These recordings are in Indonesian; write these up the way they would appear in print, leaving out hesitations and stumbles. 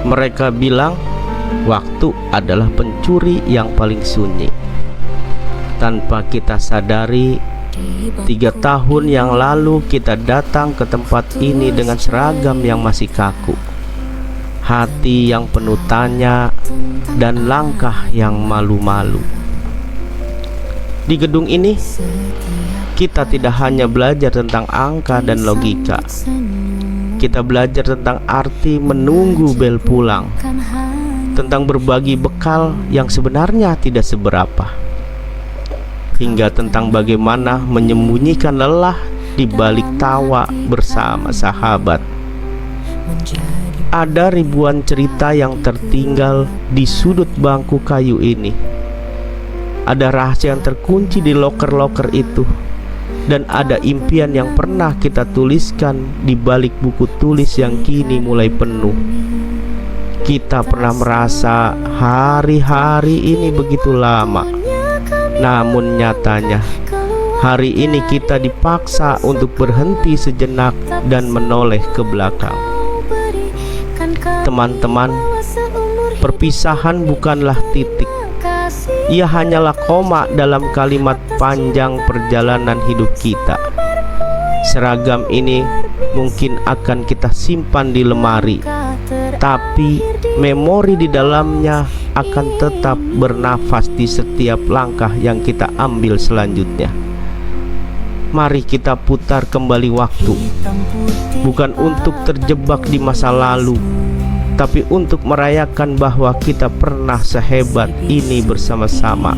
Mereka bilang waktu adalah pencuri yang paling sunyi. Tanpa kita sadari, 3 tahun yang lalu kita datang ke tempat ini dengan seragam yang masih kaku, hati yang penuh tanya, dan langkah yang malu-malu. Di gedung ini, kita tidak hanya belajar tentang angka dan logika. Kita belajar tentang arti menunggu bel pulang, tentang berbagi bekal yang sebenarnya tidak seberapa, hingga tentang bagaimana menyembunyikan lelah di balik tawa bersama sahabat. Ada ribuan cerita yang tertinggal di sudut bangku kayu ini. Ada rahasia yang terkunci di loker-loker itu. Dan ada impian yang pernah kita tuliskan di balik buku tulis yang kini mulai penuh. Kita pernah merasa hari-hari ini begitu lama. Namun nyatanya, hari ini kita dipaksa untuk berhenti sejenak dan menoleh ke belakang. Teman-teman, perpisahan bukanlah titik. Ia hanyalah koma dalam kalimat panjang perjalanan hidup kita. Seragam ini mungkin akan kita simpan di lemari, tapi memori di dalamnya akan tetap bernafas di setiap langkah yang kita ambil selanjutnya. Mari kita putar kembali waktu, bukan untuk terjebak di masa lalu, tapi untuk merayakan bahwa kita pernah sehebat ini bersama-sama.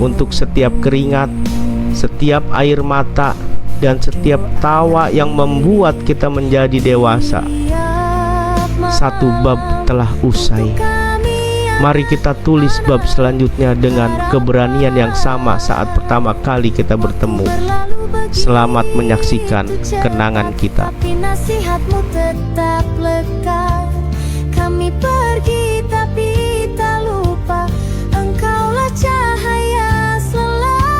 Untuk setiap keringat, setiap air mata, dan setiap tawa yang membuat kita menjadi dewasa. Satu bab telah usai. Mari kita tulis bab selanjutnya dengan keberanian yang sama saat pertama kali kita bertemu. Selamat menyaksikan kenangan kita. Tapi nasihatmu tetap lekat. Kami pergi tapi tak lupa, engkaulah cahaya selamanya.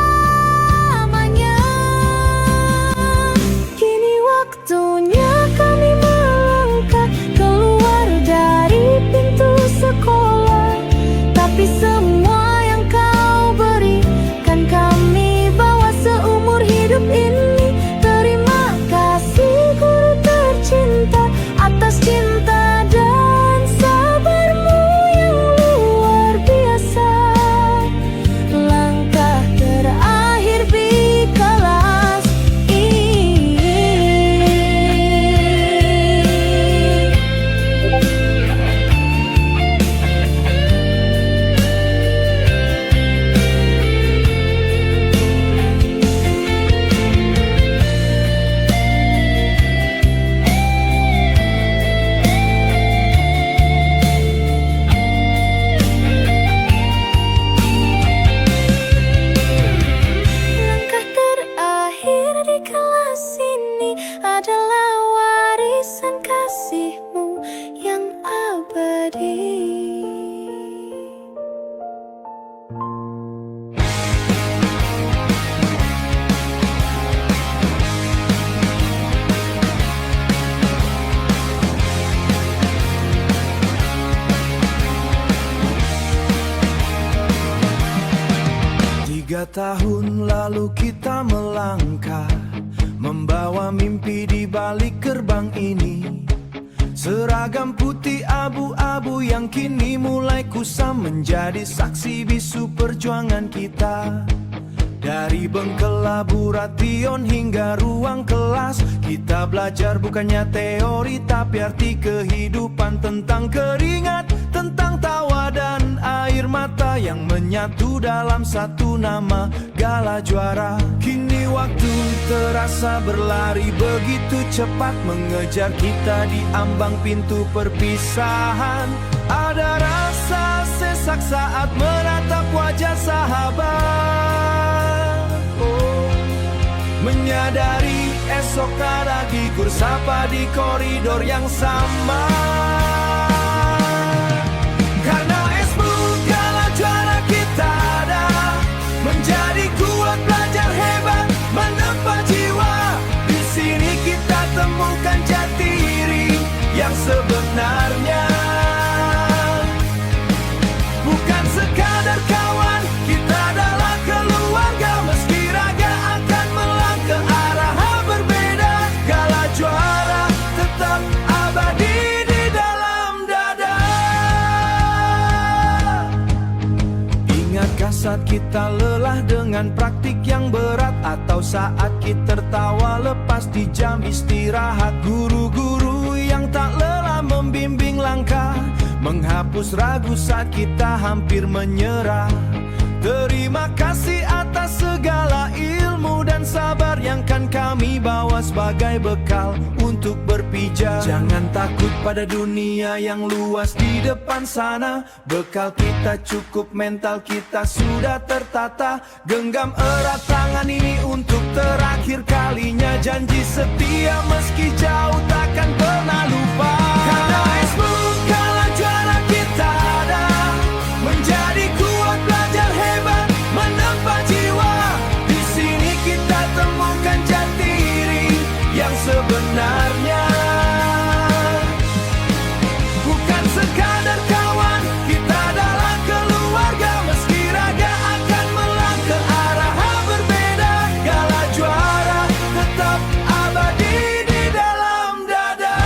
Kini waktunya kami melangkah keluar dari pintu sekolah. Tapi semua yang kau berikan kami bawa seumur hidup ini. Terima kasih guru tercinta atas cinta dan sabarmu yang luar biasa. Langkah terakhir di kelas ini. Langkah terakhir di kelas ini adalah warisan kasihmu yang abadi. 3 tahun lalu kita melangkah, membawa mimpi di balik gerbang ini. Seragam putih abu-abu yang kini mulai kusam menjadi saksi bisu perjuangan kita. Dari bengkel laboratorium hingga ruang kelas, kita belajar bukannya teori tapi arti kehidupan. Tentang keringat, tentang tawa dan air mata yang menyatu dalam satu nama, Gala Juara. Kini waktu terasa berlari begitu cepat, mengejar kita di ambang pintu perpisahan. Ada rasa sesak saat menatap wajah sahabat. Menyadari esok lagi bersapa di koridor yang sama. Karena esmu Gala Juara kita ada, menjadi kuat belajar hebat menempa jiwa. Di sini kita temukan jati diri yang sebenarnya. saat kita lelah dengan praktik yang berat, atau saat kita tertawa lepas di jam istirahat. Guru-guru yang tak lelah membimbing langkah, menghapus ragu saat kita hampir menyerah. Terima kasih atas segala ilmu dan sabar yang kan kami bawa sebagai bekal untuk berpijak. Jangan takut pada dunia yang luas di depan sana. Bekal kita cukup, mental kita sudah tertata. Genggam erat tangan ini untuk terakhir kalinya. Janji setia meski jauh takkan pernah lupa. Karena Facebook kala juara kita ada, menjadi kuat, belajar hebat, menempa jiwa. Di sini kita temukan jati diri yang sebenarnya. Bukan sekadar kawan, kita adalah keluarga. Meski raga akan melangkah arah berbeda, Gala Juara tetap abadi di dalam dada.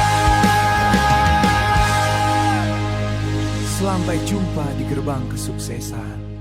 Sampai jumpa di gerbang kesuksesan.